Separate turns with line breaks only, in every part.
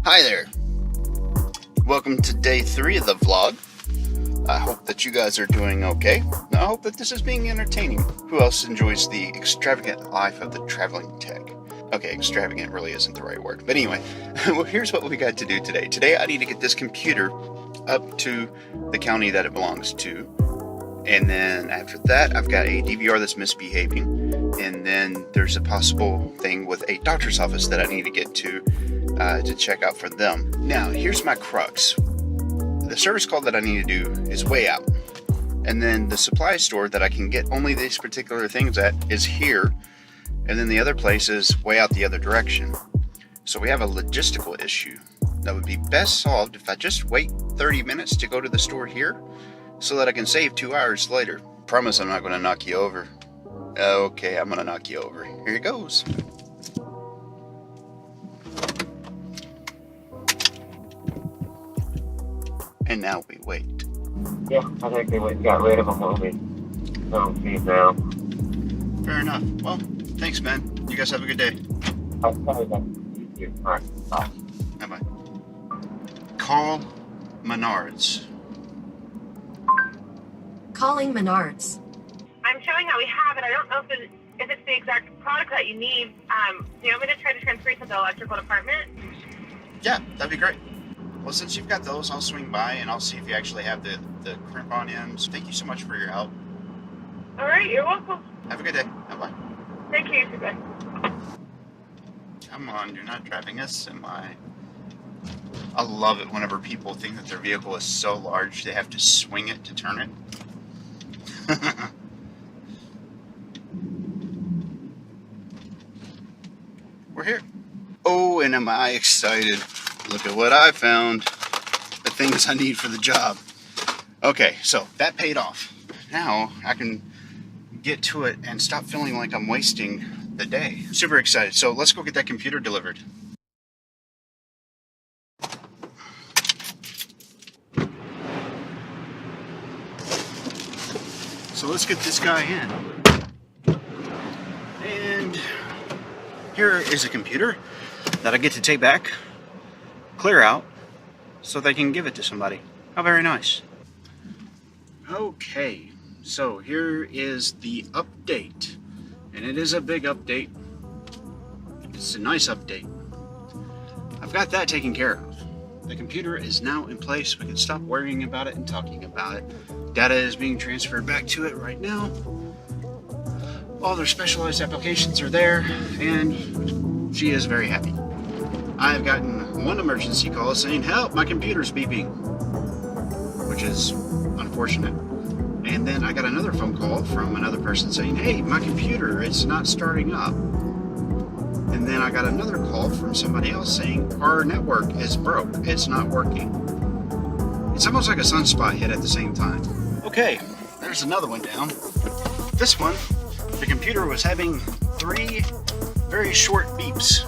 Hi there. Welcome to day 3 of the vlog. I hope that you guys are doing okay. I hope that this is being entertaining. Who else enjoys the extravagant life of the traveling tech? Okay, extravagant really isn't the right word. But anyway, well, here's what we got to do today. Today I need to get this computer up to the county that it belongs to. And then after that, I've got a DVR that's misbehaving. And then there's a possible thing with a doctor's office that I need to get to check out for them. Now, here's my crux. The service call that I need to do is way out. And then the supply store that I can get only these particular things at is here. And then the other place is way out the other direction. So we have a logistical issue that would be best solved if I just wait 30 minutes to go to the store here so that I can save 2 hours later. Promise I'm not going to knock you over. Okay, I'm going to knock you over. Here it goes. And now we wait.
Yeah, I think they got rid of them when we don't see now.
Fair enough. Well, thanks, man. You guys have a good day.
I'll probably have to you. All right, bye.
Bye-bye. Call Menards.
Calling Menards.
I'm showing how we have it. I don't know if it's the exact product that you need. Do you want me to try to transfer you to the electrical department?
Yeah, that'd be great. Well, since you've got those, I'll swing by and I'll see if you actually have the crimp-on ends. Thank you so much for your help.
All right, you're welcome.
Have a good day. Bye-bye.
Thank you. Goodbye.
Come on, you're not driving a semi. I love it whenever people think that their vehicle is so large they have to swing it to turn it. We're here. Oh, and am I excited. Look at what I found. The things I need for the job. Okay, so that paid off. Now I can get to it and stop feeling like I'm wasting the day. Super excited. So let's go get that computer delivered. So let's get this guy in. And here is a computer that I get to take back, clear out, so they can give it to somebody. How very nice. Okay, so here is the update. And it is a big update. It's a nice update. I've got that taken care of. The computer is now in place. We can stop worrying about it and talking about it. Data is being transferred back to it right now. All their specialized applications are there, and she is very happy. I've gotten one emergency call saying, help, my computer's beeping, which is unfortunate. And then I got another phone call from another person saying, hey, my computer, it's not starting up. And then I got another call from somebody else saying, our network is broke, it's not working. It's almost like a sunspot hit at the same time. Okay, there's another one down. This one, the computer was having 3 very short beeps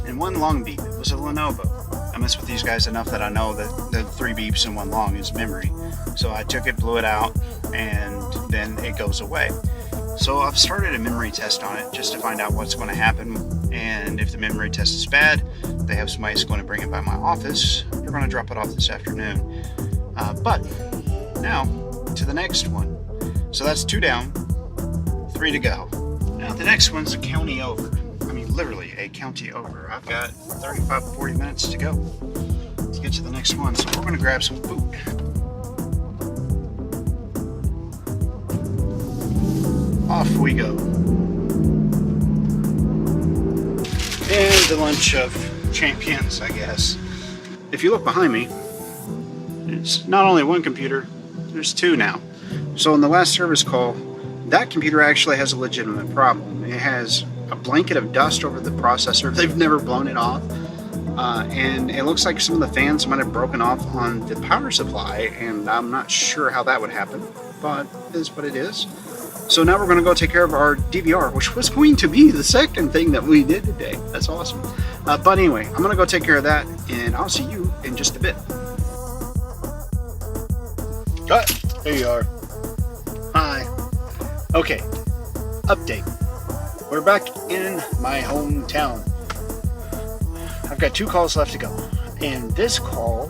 and 1 long beep. It was a Lenovo. I mess with these guys enough that I know that the 3 beeps and 1 long is memory. So I took it, blew it out, and then it goes away. So I've started a memory test on it just to find out what's going to happen. And if the memory test is bad, they have somebody that's going to bring it by my office. They're going to drop it off this afternoon. But now to the next one. So that's 2 down, 3 to go. Now the next one's a county over. I mean, literally a county over. I've got 35, 40 minutes to go to get to the next one. So we're going to grab some food. Off we go. And the lunch of champions, I guess. If you look behind me, it's not only 1 computer, there's 2 now. So in the last service call, that computer actually has a legitimate problem. It has a blanket of dust over the processor. They've never blown it off. And it looks like some of the fans might have broken off on the power supply, and I'm not sure how that would happen, but it is what it is. So now we're going to go take care of our DVR, which was going to be the second thing that we did today. That's awesome. But anyway, I'm going to go take care of that, and I'll see you in just a bit. Cut. There you are. Hi. Okay. Update. We're back in my hometown. I've got 2 calls left to go, And this call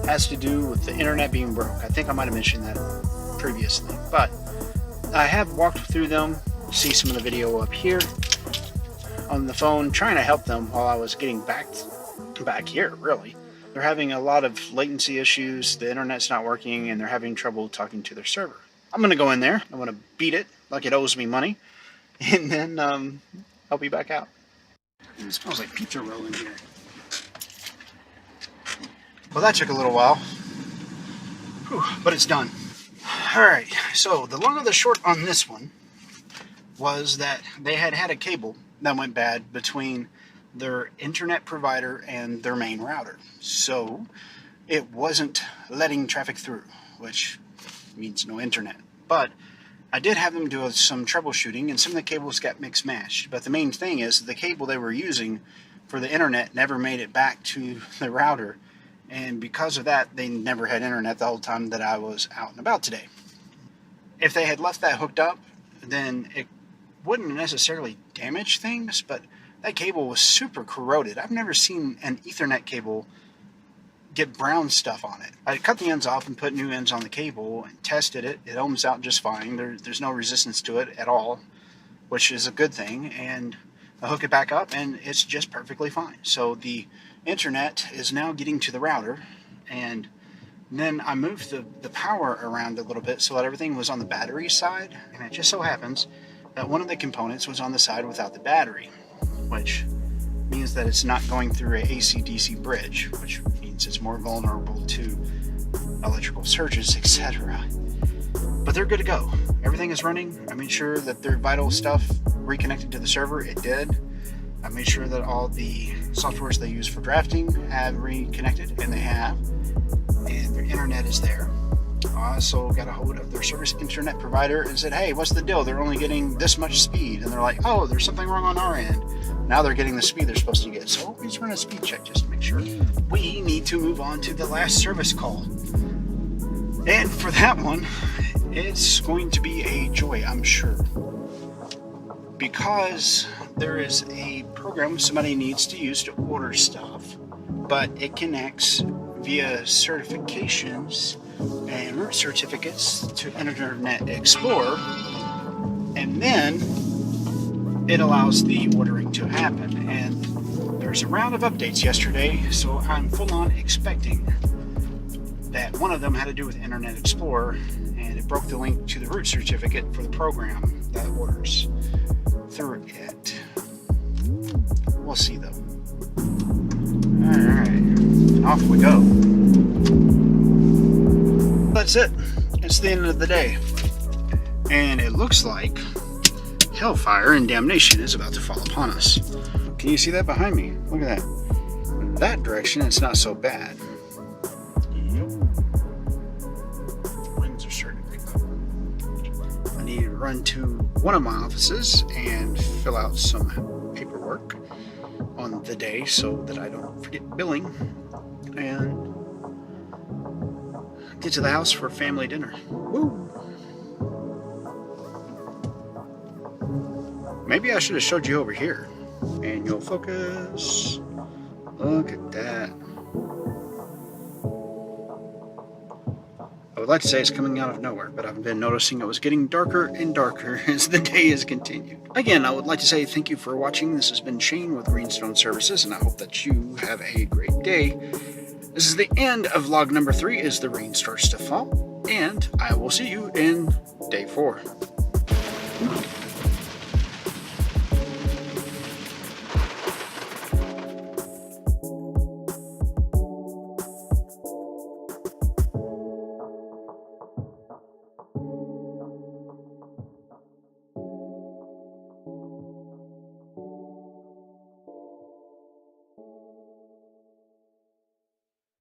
has to do with the internet being broke. I think I might have mentioned that previously, but I have walked through them. You see some of the video up here on the phone, trying to help them while I was getting back here, really. They're having a lot of latency issues, the internet's not working, and they're having trouble talking to their server. I'm going to go in there, I'm going to beat it like it owes me money, and then I'll be back out. It smells like pizza roll in here. Well, that took a little while. Whew, but it's done. Alright, so the long and the short on this one was that they had a cable that went bad between their internet provider and their main router. So it wasn't letting traffic through, which means no internet. But I did have them do some troubleshooting, and some of the cables got mixed matched. But the main thing is the cable they were using for the internet never made it back to the router. And because of that, they never had internet the whole time that I was out and about today. If they had left that hooked up, then it wouldn't necessarily damage things, but that cable was super corroded. I've never seen an Ethernet cable get brown stuff on it. I cut the ends off and put new ends on the cable and tested it. It ohms out just fine. There's no resistance to it at all, which is a good thing. And I hook it back up and it's just perfectly fine. So the internet is now getting to the router, and then I moved the power around a little bit so that everything was on the battery side, and it just so happens that one of the components was on the side without the battery, which means that it's not going through a AC-DC bridge, which means it's more vulnerable to electrical surges, etc. But they're good to go. Everything is running. I made sure that their vital stuff reconnected to the server. It did. I made sure that all the softwares they use for drafting have reconnected, and they have, and their internet is there. I also got a hold of their service internet provider and said, hey, what's the deal? They're only getting this much speed. And they're like, oh, there's something wrong on our end. Now they're getting the speed they're supposed to get. So let's run a speed check just to make sure. We need to move on to the last service call. And for that one, it's going to be a joy, I'm sure. Because there is a program somebody needs to use to order stuff, but it connects via certifications and root certificates to Internet Explorer, and then it allows the ordering to happen. And there's a round of updates yesterday, so I'm full on expecting that one of them had to do with Internet Explorer, and it broke the link to the root certificate for the program that orders through it. We'll see though. Alright, off we go. That's it. It's the end of the day. And it looks like hellfire and damnation is about to fall upon us. Can you see that behind me? Look at that. In that direction, it's not so bad. Yep. Winds are starting to pick up. I need to run to one of my offices and fill out some paperwork on the day so that I don't forget billing, and get to the house for family dinner. Woo! Maybe I should have showed you over here. Manual focus. Look at that. I would like to say it's coming out of nowhere, but I've been noticing it was getting darker and darker as the day has continued. Again, I would like to say thank you for watching. This has been Shane with Greenstone Services, and I hope that you have a great day. This is the end of vlog number 3 as the rain starts to fall, and I will see you in day 4.